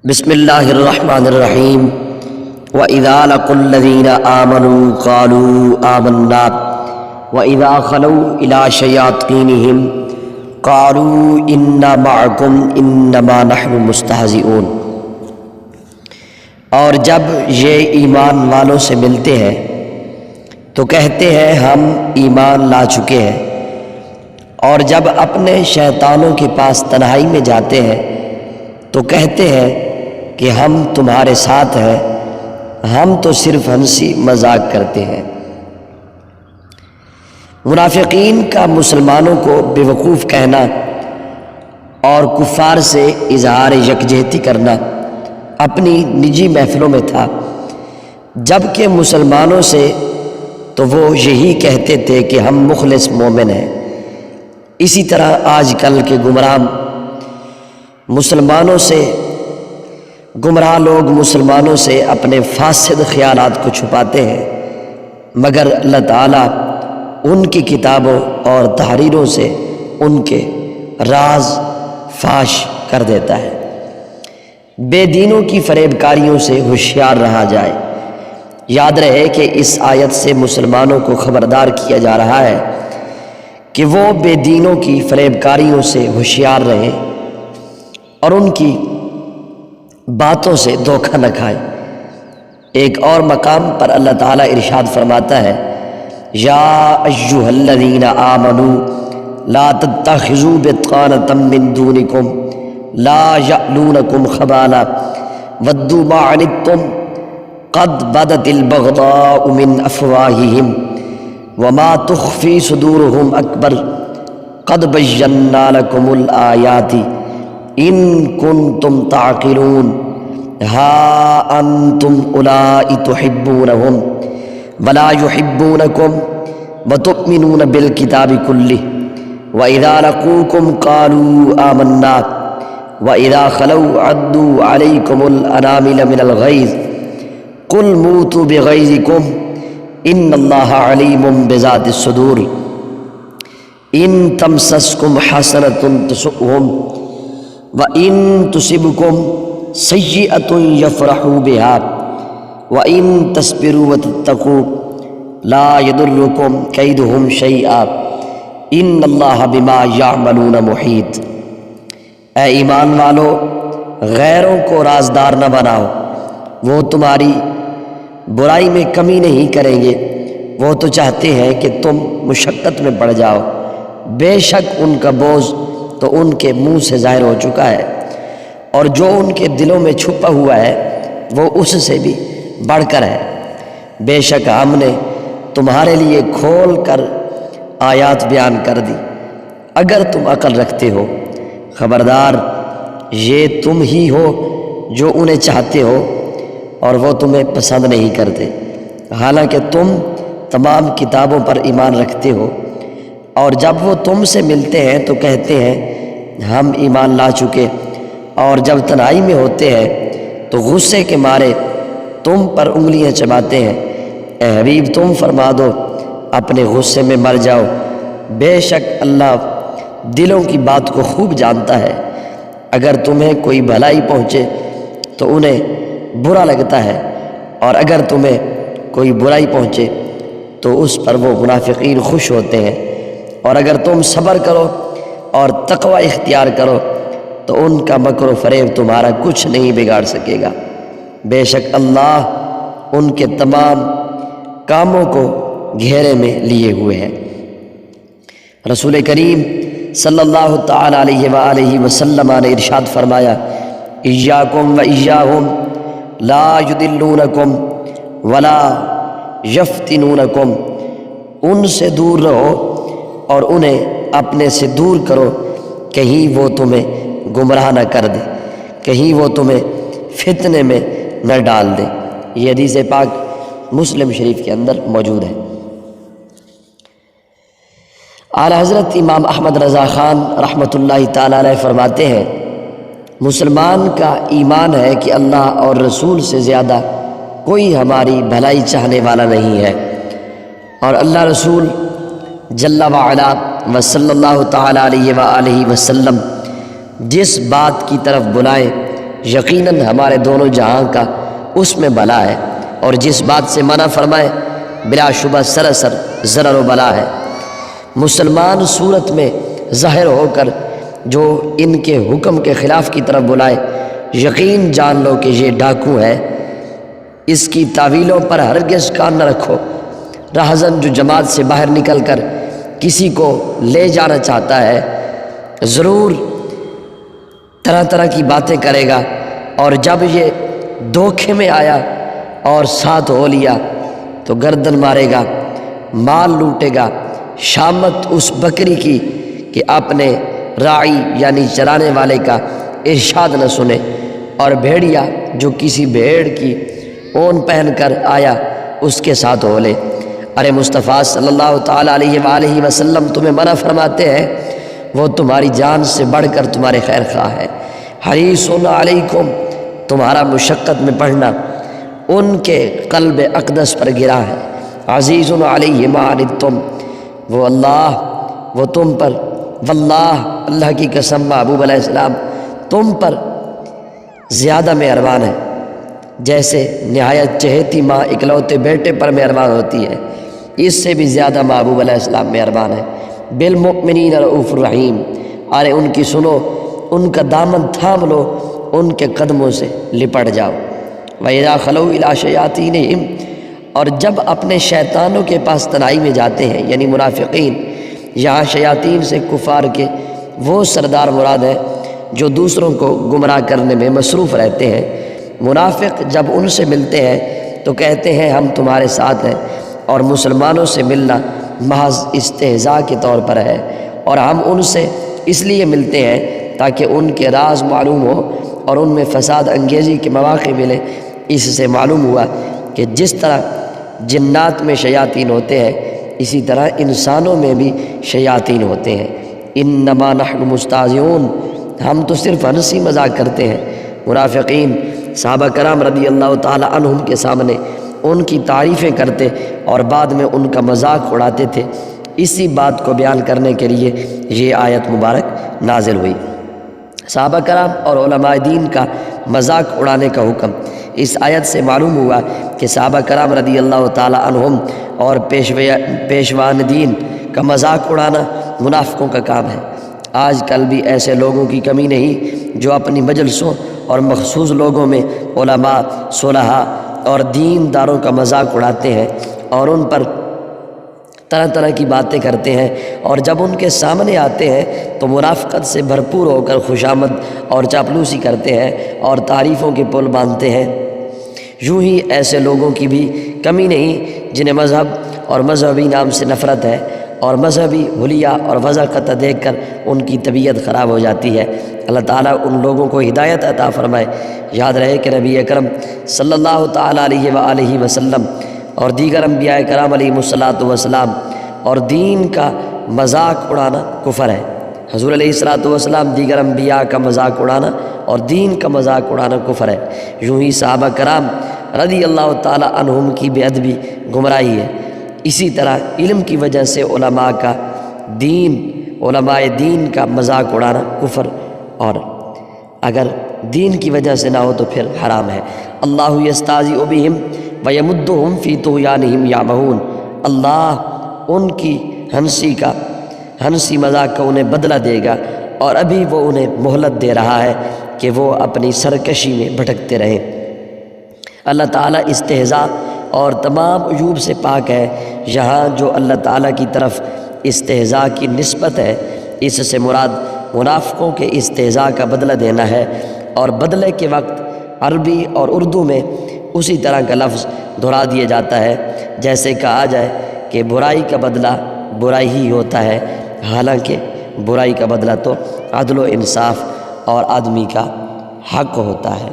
بسم اللہ الرحمن الرحیم وَإِذَا لَقُوا الَّذِينَ آمَنُوا قَالُوا آمَنَّا وَإِذَا خَلَوْا إِلَىٰ شَيَاطِينِهِمْ قَالُوا إِنَّا مَعَكُمْ إِنَّمَا نَحْنُ مُسْتَهْزِئُونَ۔ اور جب یہ ایمان والوں سے ملتے ہیں تو کہتے ہیں ہم ایمان لا چکے ہیں، اور جب اپنے شیطانوں کے پاس تنہائی میں جاتے ہیں تو کہتے ہیں کہ ہم تمہارے ساتھ ہیں، ہم تو صرف ہنسی مذاق کرتے ہیں۔ منافقین کا مسلمانوں کو بیوقوف کہنا اور کفار سے اظہار یکجہتی کرنا اپنی نجی محفلوں میں تھا، جبکہ مسلمانوں سے تو وہ یہی کہتے تھے کہ ہم مخلص مومن ہیں۔ اسی طرح آج کل کے گمراہ لوگ مسلمانوں سے اپنے فاسد خیالات کو چھپاتے ہیں، مگر اللہ تعالیٰ ان کی کتابوں اور تحریروں سے ان کے راز فاش کر دیتا ہے۔ بے دینوں کی فریب کاریوں سے ہوشیار رہا جائے۔ یاد رہے کہ اس آیت سے مسلمانوں کو خبردار کیا جا رہا ہے کہ وہ بے دینوں کی فریب کاریوں سے ہوشیار رہیں اور ان کی باتوں سے دھوکہ نہ کھائیں۔ ایک اور مقام پر اللہ تعالیٰ ارشاد فرماتا ہے، یا ایھا الذین آمنوا لا تتخذوا بطانة من دونکم لا یألونکم خبالا ودوا ما عنتم قد بدت البغضاء من افواہہم وما تخفی صدورہم اکبر قد بینا لکم الآیات ان کنتم تعقلون ہا انتم اولائی تحبونہم ولا یحبونکم وتؤمنون بالکتاب کلہ وَإِذَا لَقُوكُمْ قَالُوا آمَنَّا وَإِذَا خَلَوْا عَدُّوا عَلَيْكُمُ الْأَنَامِلَ مِنَ الْغَيْظِ قُلْ مُوتُوا بِغَيْظِكُمْ إِنَّ اللَّهَ عَلِيمٌ بِذَاتِ الصُّدُورِ إِن تَمْسَسْكُمْ حَسَنَةٌ تَسُؤْهُمْ وَإِن تُصِبْكُمْ سَيِّئَةٌ يَفْرَحُوا بِهَا وَإِن تَصْبِرُوا وَتَتَّقُوا لَا يَضُرُّكُمْ كَيْدُهُمْ شَيْئًا ان اللہ بما یعملون محیط۔ اے ایمان والو، غیروں کو رازدار نہ بناؤ، وہ تمہاری برائی میں کمی نہیں کریں گے، وہ تو چاہتے ہیں کہ تم مشقت میں پڑ جاؤ، بے شک ان کا بوجھ تو ان کے منہ سے ظاہر ہو چکا ہے، اور جو ان کے دلوں میں چھپا ہوا ہے وہ اس سے بھی بڑھ کر ہے۔ بے شک ہم نے تمہارے لیے کھول کر آیات بیان کر دی، اگر تم عقل رکھتے ہو۔ خبردار، یہ تم ہی ہو جو انہیں چاہتے ہو اور وہ تمہیں پسند نہیں کرتے، حالانکہ تم تمام کتابوں پر ایمان رکھتے ہو۔ اور جب وہ تم سے ملتے ہیں تو کہتے ہیں ہم ایمان لا چکے، اور جب تنہائی میں ہوتے ہیں تو غصے کے مارے تم پر انگلیاں چباتے ہیں۔ اے حبیب، تم فرما دو اپنے غصے میں مر جاؤ، بے شک اللہ دلوں کی بات کو خوب جانتا ہے۔ اگر تمہیں کوئی بھلائی پہنچے تو انہیں برا لگتا ہے، اور اگر تمہیں کوئی برائی پہنچے تو اس پر وہ منافقین خوش ہوتے ہیں، اور اگر تم صبر کرو اور تقوی اختیار کرو تو ان کا مکر و فریب تمہارا کچھ نہیں بگاڑ سکے گا۔ بے شک اللہ ان کے تمام کاموں کو گھیرے میں لیے ہوئے ہیں۔ رسول کریم صلی اللہ تعالی علیہ وآلہ وسلم نے ارشاد فرمایا، ایاکم و ایاہم لا یضلونکم ولا یفتنونکم، ان سے دور رہو اور انہیں اپنے سے دور کرو، کہیں وہ تمہیں گمراہ نہ کر دے، کہیں وہ تمہیں فتنے میں نہ ڈال دے۔ یہ حدیث پاک مسلم شریف کے اندر موجود ہے۔ اعلی حضرت امام احمد رضا خان رحمۃ اللہ تعالیٰ علیہ فرماتے ہیں، مسلمان کا ایمان ہے کہ اللہ اور رسول سے زیادہ کوئی ہماری بھلائی چاہنے والا نہیں ہے، اور اللہ رسول جل وعلا و صلی اللہ تعالیٰ علیہ وآلہ وسلم جس بات کی طرف بلائیں یقیناً ہمارے دونوں جہاں کا اس میں بلا ہے، اور جس بات سے منع فرمائے بلا شبہ سراسر ضرر و بلا ہے۔ مسلمان صورت میں ظاہر ہو کر جو ان کے حکم کے خلاف کی طرف بلائے، یقین جان لو کہ یہ ڈاکو ہے۔ اس کی تعویلوں پر ہرگز کان نہ رکھو۔ راہزن جو جماعت سے باہر نکل کر کسی کو لے جانا چاہتا ہے، ضرور طرح طرح کی باتیں کرے گا، اور جب یہ دھوکے میں آیا اور ساتھ ہو لیا تو گردن مارے گا، مال لوٹے گا۔ شامت اس بکری کی کہ اپنے راعی یعنی چرانے والے کا ارشاد نہ سنے، اور بھیڑیا جو کسی بھیڑ کی اون پہن کر آیا اس کے ساتھ ہو لے۔ ارے مصطفیٰ صلی اللہ تعالیٰ علیہ وآلہ وسلم تمہیں منع فرماتے ہیں، وہ تمہاری جان سے بڑھ کر تمہارے خیر خواہ ہے۔ حریص علیکم، تمہارا مشقت میں پڑھنا ان کے قلب اقدس پر گرا ہے۔ عزیز علیہ ما عنتم، وہ تم پر، واللہ اللہ کی قسم محبوب علیہ السلام تم پر زیادہ مہربان ہے، جیسے نہایت چہیتی ماں اکلوتے بیٹے پر مہربان ہوتی ہے، اس سے بھی زیادہ محبوب علیہ السلام مہربان ہے۔ بالمؤمنین رؤوف الرحیم، ارے ان کی سنو، ان کا دامن تھام لو، ان کے قدموں سے لپٹ جاؤ۔ وَإِذَا خَلَوْا إِلَىٰ شَيَاطِينِهِمْ، اور جب اپنے شیطانوں کے پاس تنہائی میں جاتے ہیں، یعنی منافقین، یہاں شیاطین سے کفار کے وہ سردار مراد ہیں جو دوسروں کو گمراہ کرنے میں مصروف رہتے ہیں۔ منافق جب ان سے ملتے ہیں تو کہتے ہیں ہم تمہارے ساتھ ہیں، اور مسلمانوں سے ملنا محض استہزاء کے طور پر ہے، اور ہم ان سے اس لیے ملتے ہیں تاکہ ان کے راز معلوم ہو اور ان میں فساد انگیزی کے مواقع ملے۔ اس سے معلوم ہوا کہ جس طرح جنات میں شیاطین ہوتے ہیں، اسی طرح انسانوں میں بھی شیاطین ہوتے ہیں۔ انما نحن مستہزئون، ہم تو صرف ہنسی مذاق کرتے ہیں۔ منافقین صحابہ کرام رضی اللہ تعالی عنہم کے سامنے ان کی تعریفیں کرتے اور بعد میں ان کا مذاق اڑاتے تھے۔ اسی بات کو بیان کرنے کے لیے یہ آیت مبارک نازل ہوئی۔ صحابہ کرام اور علماء دین کا مذاق اڑانے کا حکم، اس آیت سے معلوم ہوا کہ صحابہ کرام رضی اللہ تعالی عنہم اور پیشوان دین کا مذاق اڑانا منافقوں کا کام ہے۔ آج کل بھی ایسے لوگوں کی کمی نہیں جو اپنی مجلسوں اور مخصوص لوگوں میں علماء، صلحاء اور دین داروں کا مذاق اڑاتے ہیں اور ان پر طرح طرح کی باتیں کرتے ہیں، اور جب ان کے سامنے آتے ہیں تو منافقت سے بھرپور ہو کر خوشامد اور چاپلوسی کرتے ہیں اور تعریفوں کے پل باندھتے ہیں۔ یوں ہی ایسے لوگوں کی بھی کمی نہیں جنہیں مذہب اور مذہبی نام سے نفرت ہے، اور مذہبی حلیہ اور وضاحت دیکھ کر ان کی طبیعت خراب ہو جاتی ہے۔ اللہ تعالیٰ ان لوگوں کو ہدایت عطا فرمائے۔ یاد رہے کہ نبی اکرم صلی اللہ تعالیٰ علیہ وآلہ وسلم اور دیگر انبیاء کرام علیہ الصلاۃ والسلام اور دین کا مذاق اڑانا کفر ہے۔ حضور علیہ الصلاۃ والسلام دیگر انبیاء کا مذاق اڑانا اور دین کا مذاق اڑانا کفر ہے۔ یوں ہی صحابہ کرام رضی اللہ تعالیٰ عنہم کی بے ادبی گمراہی ہے۔ اسی طرح علم کی وجہ سے علماء دین کا مذاق اڑانا کفر، اور اگر دین کی وجہ سے نہ ہو تو پھر حرام ہے۔ اللہ یستہزئ بہم ویمدہم فی طغیانہم یعمہون، اللہ ان کی ہنسی مذاق کا انہیں بدلہ دے گا، اور ابھی وہ انہیں مہلت دے رہا ہے کہ وہ اپنی سرکشی میں بھٹکتے رہیں۔ اللہ تعالیٰ استہزاء اور تمام عیوب سے پاک ہے۔ یہاں جو اللہ تعالیٰ کی طرف استہزاء کی نسبت ہے، اس سے مراد منافقوں کے استہزاء کا بدلہ دینا ہے، اور بدلے کے وقت عربی اور اردو میں اسی طرح کا لفظ دہرا دیا جاتا ہے جیسے کہا جائے کہ برائی کا بدلہ برائی ہی ہوتا ہے، حالانکہ برائی کا بدلہ تو عدل و انصاف اور آدمی کا حق ہوتا ہے۔